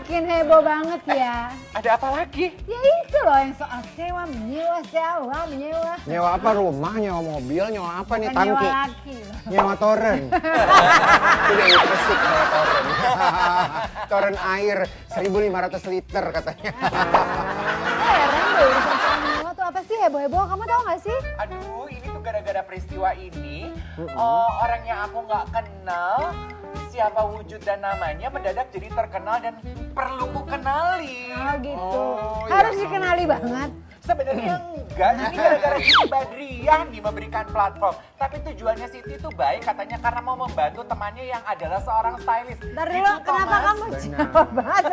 Makin heboh banget ya. Ada apa lagi? Ya itu loh yang soal sewa, menyewa. Nyewa apa rumah, nyewa mobil, nyewa apa nih Bukan tangki? nyewa laki loh. Nyewa toren. Udah Persik nyewa toren. Toren air 1.500 liter katanya. Heran deh urusan soal menyewa tuh apa sih heboh-heboh, kamu tahu gak sih? Aduh, ini tuh gara-gara peristiwa ini, orang yang aku nggak kenal, siapa wujud dan namanya mendadak jadi terkenal dan perlu ku kenali. Oh gitu, Oh, harus ya dikenali banget. Sebenarnya enggak, jadi gara-gara Siti Badriah nih memberikan platform. Tapi tujuannya Siti tuh baik katanya karena mau membantu temannya yang adalah seorang stylist. Ntar Gitu, dulu, kenapa Thomas. kamu jawab banget?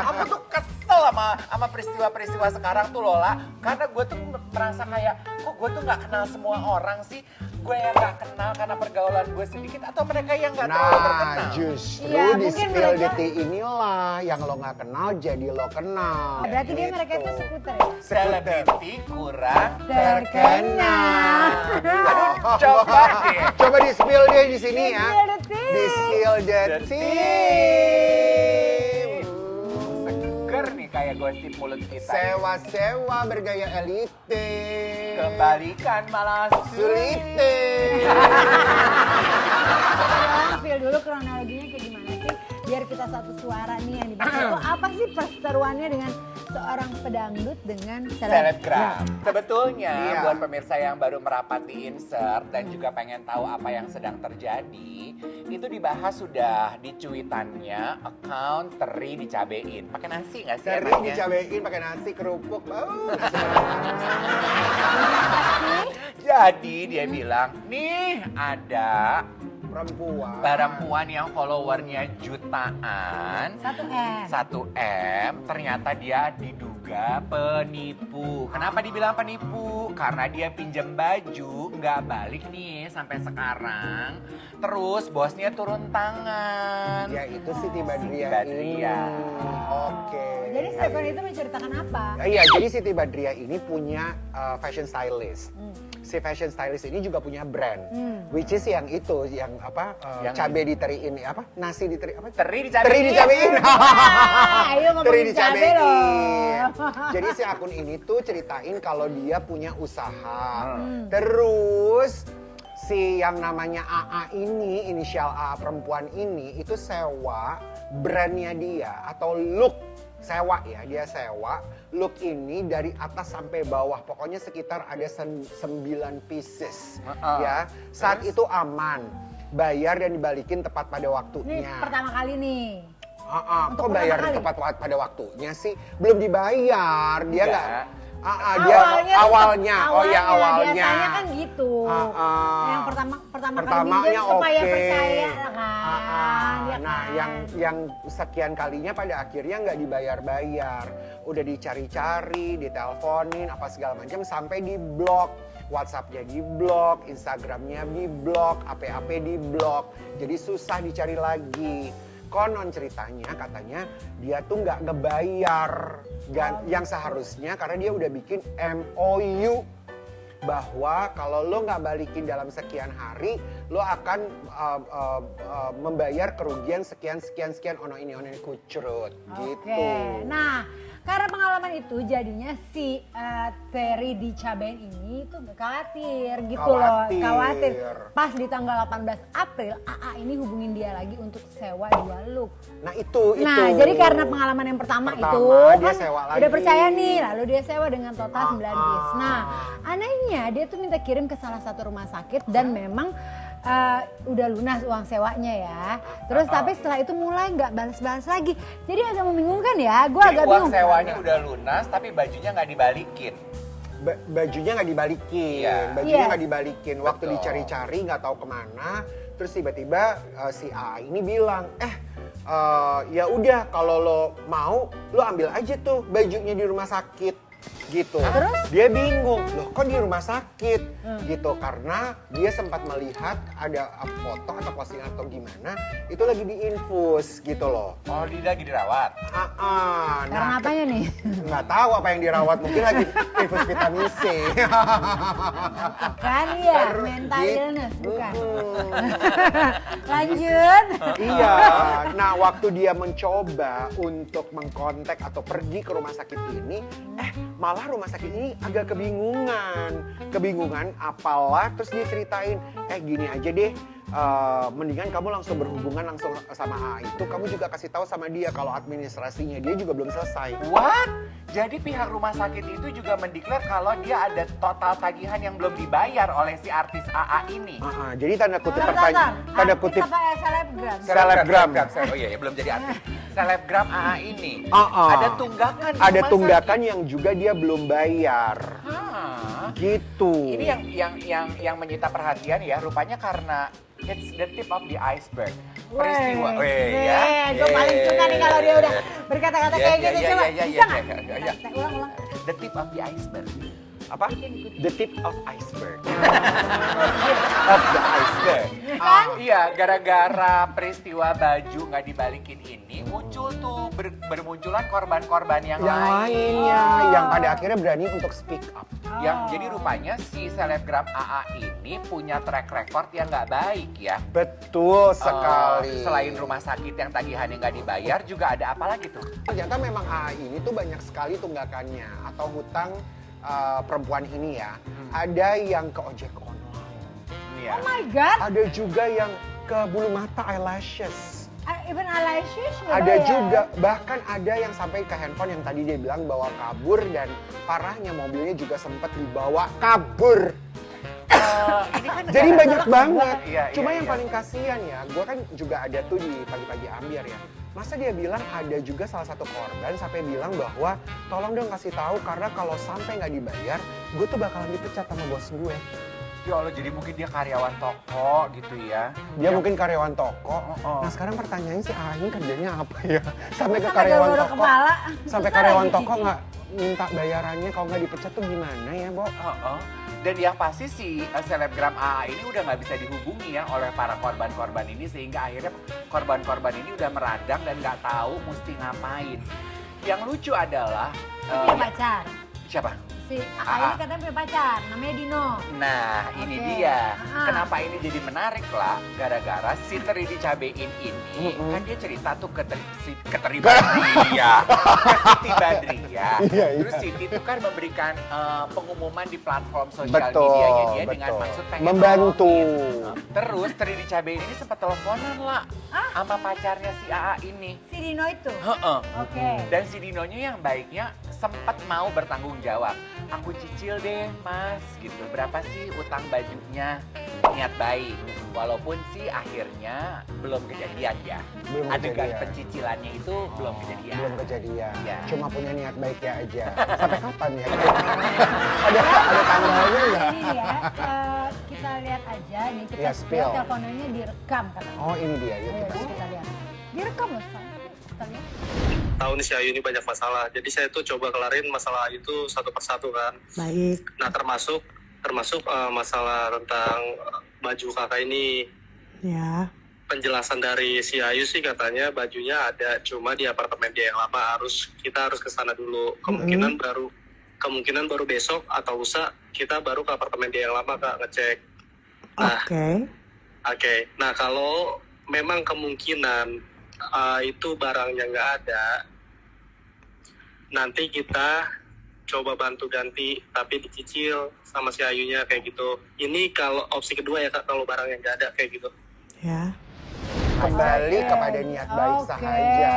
Aku tuh kesel sama peristiwa-peristiwa sekarang tuh Lola. Karena gue tuh merasa kayak, kok gue tuh gak kenal semua orang sih. Gue yang gak kenal karena pergaulan gue sedikit. Atau mereka yang gak terlalu terkenal. Nah, justru Iya, di mungkin spill mereka- detik inilah yang lo nggak kenal jadi lo kenal. Berarti dia mereka itu Gitu. skuter ya? Selebriti kurang Terkenal. Aduh, coba deh. Coba di spill deh di sini ya. Spill detik. Di spill detik. Seger nih kayak gosip mulut kita. Sewa-sewa bergaya elite. Kebalikan malah Sulite. Spill dulu kronologinya kayak gimana sih? Biar kita satu suara nih yang dibahas. Itu apa sih perseteruannya dengan seorang pedangdut dengan Selebgram. Sebetulnya Iya. buat pemirsa yang baru merapati insert dan juga pengen tahu apa yang sedang terjadi, itu dibahas sudah di cuitannya account Teri dicabein. Pakai nasi nggak sih Teri enaknya? dicabein pakai nasi kerupuk. Oh, nasi Jadi dia bilang, nih ada perempuan. perempuan yang followernya jutaan. 1M. 1M, ternyata dia diduga penipu. Kenapa dibilang penipu? Karena dia pinjam baju, nggak balik nih sampai sekarang. Terus bosnya turun tangan. Ya itu Siti Badriah Badriah. ini. Oke. Jadi statement itu menceritakan apa? Iya, jadi Siti Badriah ini punya fashion stylist. Si fashion stylist ini juga punya brand, which is yang itu, yang apa, Yang- cabe diteriin, apa, nasi diteri, apa? Teri dicabein. Teri dicabein. Ayo ngomongin Teri cabe dicabein. loh. Jadi si akun ini tuh ceritain kalau dia punya usaha. Terus si yang namanya AA ini, inisial A perempuan ini, itu sewa brandnya dia atau look. Sewa ya, dia sewa look ini dari atas sampai bawah. Pokoknya sekitar ada 9 pieces. Ya, saat itu aman. Bayar dan dibalikin tepat pada Ini waktunya. pertama kali nih. Untuk Kok pertama bayar kali? tepat pada waktunya sih? Belum dibayar, dia Enggak. nggak. Dia awalnya, oh ya awalnya. Biasanya kan gitu. Yang pertama kali Pertamanya minjem supaya oke. percaya lah kan. Ya Nah, kan? yang sekian kalinya pada akhirnya nggak dibayar-bayar. Udah dicari-cari, diteleponin, apa segala macam sampai di blok. WhatsApp-nya di blok, Instagram-nya di blok, AP-AP di blok. Jadi susah dicari lagi. Konon ceritanya katanya dia tuh nggak ngebayar yang seharusnya karena dia udah bikin MOU bahwa kalau lo nggak balikin dalam sekian hari lo akan membayar kerugian sekian ono ini kucrut gitu. Oke, nah karena pengalaman itu jadinya si Teri dicabein ini tuh khawatir gitu loh. Khawatir. Pas di tanggal 18 April, AA ini hubungin dia lagi untuk sewa 2 look. Nah itu. Nah jadi karena pengalaman yang pertama itu dia kan sewa udah lagi. percaya nih, lalu dia sewa dengan total 9 piece. Nah anehnya dia tuh minta kirim ke salah satu rumah sakit dan memang udah lunas uang sewanya ya. Terus tapi setelah itu mulai nggak balas-balas lagi. Jadi agak membingungkan ya, gue Jadi agak uang bingung. sewanya udah lunas tapi bajunya nggak dibalikin. Bajunya nggak dibalikin, Iya. bajunya Yes. nggak dibalikin. Waktu Betul. dicari-cari nggak tahu kemana, terus tiba-tiba si A ini bilang, ya udah kalau lo mau, lo ambil aja tuh bajunya di rumah sakit. gitu. Terus? Dia bingung, loh kok di rumah sakit gitu, karena dia sempat melihat ada foto atau postingan atau gimana itu lagi diinfus gitu loh. Oh, dia lagi dirawat. Karena apanya nih? Nggak tahu apa yang dirawat, mungkin lagi infus vitamin C. Kan ya, mental illness bukan. Lanjut. Iya, nah waktu dia mencoba untuk mengkontak atau pergi ke rumah sakit ini, malah rumah sakit ini agak kebingungan apalah, terus dia ceritain, gini aja deh, mendingan kamu langsung berhubungan langsung sama A itu, kamu juga kasih tahu sama dia kalau administrasinya dia juga belum selesai. What? Jadi pihak rumah sakit itu juga mendeklar kalau dia ada total tagihan yang belum dibayar oleh si artis AA ini. Jadi tanda kutip Bentar, tanda kutip apa ya, selebgram? Selebgram. Oh iya, belum jadi artis. Selebgram AA ini. Ada Ada tunggakan di Ada rumah tunggakan sakit. yang juga dia belum bayar. Gitu. Ini yang menyita perhatian ya, rupanya karena it's the tip of the iceberg. Peristiwa. Gue paling suka nih kalau dia udah berkata-kata kayak gitu. Coba, bisa nggak? Ulang. The tip of the iceberg. Apa? The tip of iceberg. Of the iceberg. Iya, gara-gara peristiwa baju nggak dibalikin ini, muncul tuh bermunculan korban-korban yang Lainnya, yang pada akhirnya berani untuk speak up. Yang jadi rupanya si selebgram AA ini punya track record yang nggak baik ya. Betul sekali. Selain rumah sakit yang tagihannya nggak dibayar, juga ada apa lagi tuh? Ternyata memang AA ini tuh banyak sekali tunggakannya atau hutang perempuan ini ya. Ada yang ke ojek online. Ya. Oh my God. Ada juga yang ke bulu mata eyelashes. Even eyelashes Ada juga, bahkan ada yang sampai ke handphone yang tadi dia bilang bawa kabur, dan parahnya mobilnya juga sempat dibawa kabur. Ini kan Jadi negara banyak salah banget. Iya, Cuma iya, yang iya. paling kasihan ya, gue kan juga ada tuh di pagi-pagi Ambiar ya. Masa dia bilang ada juga salah satu korban sampai bilang bahwa tolong dong kasih tahu karena kalau sampai nggak dibayar, gue tuh bakalan dipecat sama bos gue. Ya Allah, jadi mungkin dia karyawan toko gitu ya. Dia mungkin karyawan toko. Oh. Nah sekarang pertanyaannya si Aing kerjanya apa ya? Sampai ke Sampai karyawan garuk-garuk toko. kepala. Sampai Susah karyawan lagi. toko nggak minta bayarannya, kalau nggak dipecat tuh gimana ya, Bo? Dan yang pasti si selebgram AA ini udah nggak bisa dihubungi ya oleh para korban-korban ini, sehingga akhirnya korban-korban ini udah meradang dan nggak tahu mesti ngapain. Yang lucu adalah Punya pacar. siapa? Si AA ini katanya punya pacar, namanya Dino. Nah, ini Oke. dia. Ah. Kenapa ini jadi menarik lah? Gara-gara si Teri dicabein ini, kan dia cerita tuh ke Teri Badria, ke Siti Badria. Iya. Terus Siti tuh kan memberikan pengumuman di platform sosial Betul, medianya dia dengan betul. maksud pengen Membantu. nolongin. Terus Teri dicabein ini sempat teleponan lah sama pacarnya si AA ini. Si Dino itu. Heeh. Oke. Dan si Dinonya yang baiknya sempat mau bertanggung jawab. Aku cicil deh mas gitu, berapa sih utang bajunya, niat baik. Walaupun sih akhirnya belum kejadian ya. Belum Adegan kejadian. pencicilannya itu belum kejadian. Belum kejadian. Iya. Cuma punya niat baiknya aja. Sampai kapan ya? ada tanggalnya nggak? Ini ya, kita lihat aja nih, kita Ya, spill. teleponnya direkam katanya. Oh ini dia, yuk Ayo, kita kita lihat. Direkam loh, Say. Kita lihat. Tahu nih si Ayu ini banyak masalah. Jadi saya tuh coba kelarin masalah itu satu persatu kan. Baik. Nah termasuk masalah tentang baju kakak ini. Ya. Penjelasan dari si Ayu sih katanya bajunya ada, cuma di apartemen dia yang lama kita harus ke sana dulu. Kemungkinan baru besok atau lusa kita baru ke apartemen dia yang lama Kak ngecek. Nah, Oke. Nah kalau memang kemungkinan itu barangnya nggak ada, nanti kita coba bantu ganti, tapi dicicil sama si Ayunya kayak gitu. Ini kalau opsi kedua ya Kak, kalau barangnya nggak ada kayak gitu. Ya. kembali Oke. kepada niat baik Oke. saja.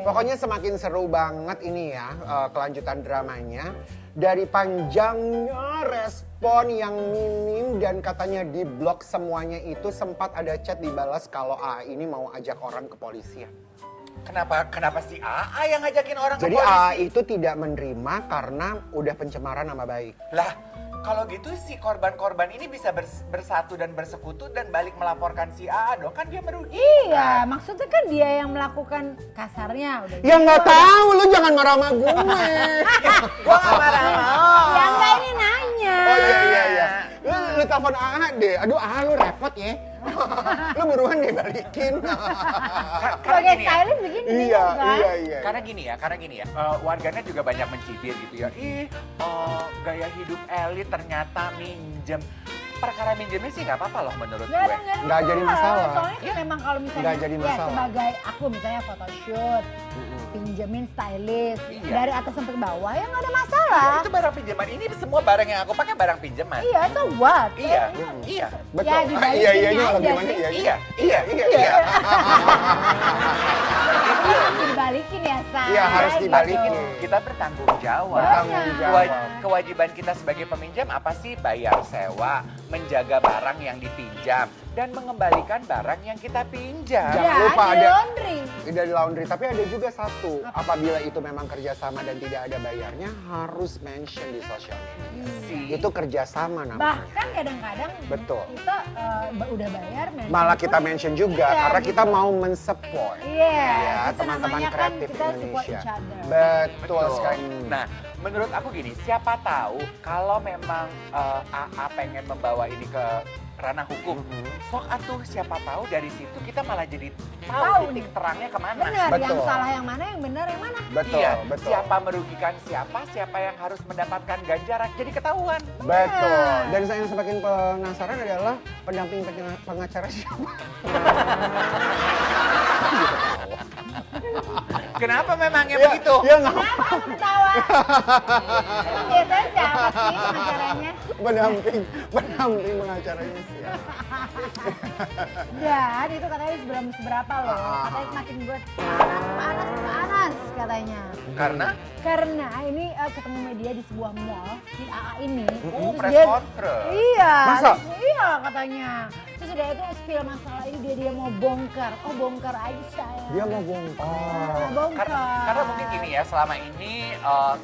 Pokoknya semakin seru banget ini ya kelanjutan dramanya. Dari panjangnya respon yang minim dan katanya di blok semuanya itu, sempat ada chat dibalas kalau A ini mau ajak orang ke polisi ya. Kenapa si AA yang ngajakin orang Jadi ke polisi? A itu tidak menerima karena udah pencemaran nama baik. Lah, Kalau gitu si korban-korban ini bisa bersatu dan bersekutu dan balik melaporkan si AA dong, kan dia merugikan. Iya, maksudnya kan dia yang melakukan kasarnya. Udah Ya gitu. nggak tahu, lu jangan marah sama gue. Gua gak marah. Ya enggak, ini nanya. Oh iya. Lu telepon AA deh. Aduh AA lu repot ya. Lu buruan deh balikin. Sebagai gini ya. stylist begini Iya. Karena gini ya, warganet juga banyak mencibir gitu ya. Gaya hidup elit ternyata minjem. Perkara minjemnya sih nggak apa-apa loh menurut gue. Nggak jadi masalah. Soalnya kan memang kalau misalnya Nggak jadi ya masalah. sebagai aku misalnya photoshoot, pinjemin stylist Iya. dari atas sampai ke bawah ya nggak ada masalah. Itu barang pinjaman, ini semua barang yang aku pakai barang pinjaman. Iya, so what? Iya. Betul. Ya, dibalikin Iya aja gimana sih. iya. Iya. Itu harus dibalikin ya, Say. Iya, harus Gitu. dibalikin. Kita bertanggung jawab. Bertanggung jawab. Kewajiban kita sebagai peminjam apa sih? Bayar sewa, menjaga barang yang dipinjam, dan mengembalikan barang yang kita pinjam. Jangan Ya, lupa di ada- laundry. Tidak di laundry, tapi ada juga satu. Apabila itu memang kerjasama dan tidak ada bayarnya, harus mention di sosial media. Itu kerjasama namanya. Bahkan kadang-kadang Betul. kita udah bayar mention Malah pun- kita mention juga Iya, karena kita gitu. mau men-support. Iya, Ya, itu teman-teman namanya kan kreatif kita support Indonesia. each other. Betul sekali. Nah, menurut aku gini, siapa tahu kalau memang AA pengen membawa ini ke ranah hukum, sok atuh siapa tahu dari situ kita malah jadi tahu Tahu titik nih. terangnya kemana. Benar, yang Betul. salah yang mana, yang benar yang mana. Betul, Iya, betul. siapa merugikan siapa yang harus mendapatkan ganjaran, jadi ketahuan. Betul. Dan saya yang semakin penasaran adalah pendamping pengacara siapa? Kenapa memangnya Ya, begitu? Ya nggak. Kenapa kamu ketawa? Biasanya siapa sih pengacaranya? Pendamping pengacaranya siapa? Dan itu katanya sebelum seberapa loh. Katanya semakin buat panas katanya. Karena ini ketemu media di sebuah mall si AA ini. Terus Press dia- conference. Iya. Masa? Iya katanya. Terus udah itu spill masalah ini dia mau bongkar. Oh bongkar aja saya. Dia mau bongkar. Mau bongkar. Karena mungkin gini ya, selama ini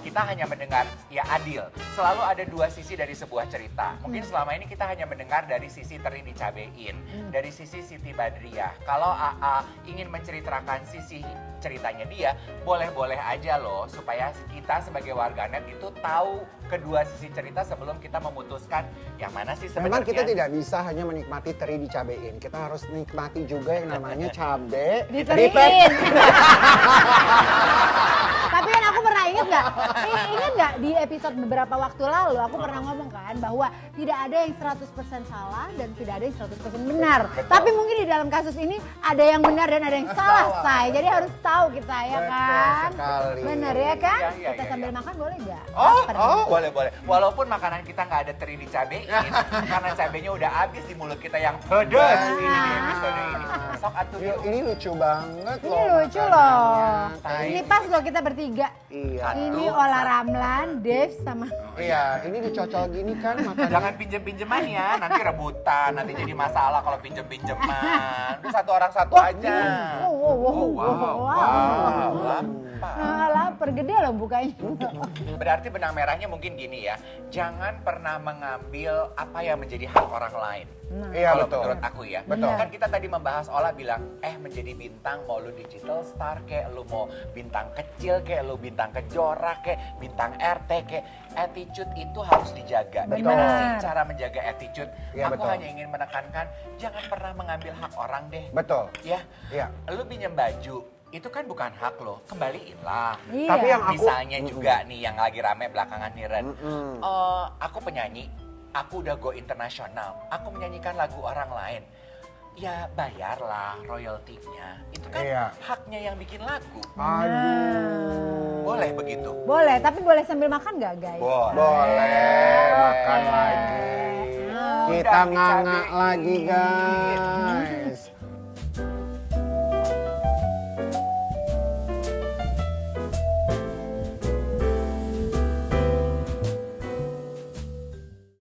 kita hanya mendengar ya adil. Selalu ada dua sisi dari sebuah cerita. Mungkin selama ini kita hanya mendengar dari sisi Teri dicabein, dari sisi Siti Badriah. Kalau AA ingin menceritakan sisi ceritanya dia, boleh-boleh aja loh supaya kita sebagai warganet itu tahu kedua sisi cerita sebelum kita memutuskan yang mana sih sebenarnya. Memang kita tidak bisa hanya menikmati teri dicabein. Kita harus nikmati juga yang namanya cabe Diteriin. Tapi kan aku pernah ingat nggak di episode beberapa waktu lalu aku pernah ngomong kan bahwa tidak ada yang 100% salah dan tidak ada yang 100% benar. Betul. Tapi mungkin di dalam kasus ini ada yang benar dan ada yang salah, Say. Jadi harus tahu kita ya Betul kan. sekali. Benar ya kan? Iya, Kita iya, sambil iya. makan boleh nggak? Oh, Lapar. boleh. Walaupun makanan kita nggak ada teri dicabein, karena cabenya udah habis di mulut kita yang pedas ini di episode ini. Sok atuh Yuk, yuk. ini lucu banget Ini loh. lucu loh. makanannya. Ini pas loh kita bertiga. Iya. Ini Ola Ramlan, Dave sama Iya, ini dicocol gini kan makannya. Jangan pinjem-pinjeman ya, nanti rebutan, nanti jadi masalah kalau pinjem-pinjeman. Udah satu orang satu aja. Wow. Nah, lapar gede loh bukanya. Berarti benang merahnya mungkin gini ya, jangan pernah mengambil apa yang menjadi hak orang lain. Iya, Kalau betul. menurut aku ya. Betul. Kan kita tadi membahas Ola bilang, menjadi bintang mau lu digital star kayak lu mau bintang kecil kayak lu bintang kejora kayak bintang RT kayak attitude itu harus dijaga. Benar. Gimana sih cara menjaga attitude? Iya, Aku betul. hanya ingin menekankan jangan pernah mengambil hak orang deh. Betul. Ya, Iya. lu pinjam baju itu kan bukan hak lo, kembaliin lah. Iya. Tapi yang aku Misalnya juga nih yang lagi rame belakangan nih Ren. Mm-mm. Aku penyanyi, aku udah go internasional, aku menyanyikan lagu orang lain. Ya bayarlah royaltinya. Itu kan Iya. haknya yang bikin lagu. Aduh. Boleh begitu? Boleh, tapi boleh sambil makan nggak guys? Boleh makan Oke. lagi. Oh, Kita udah nganga dicabein. lagi guys.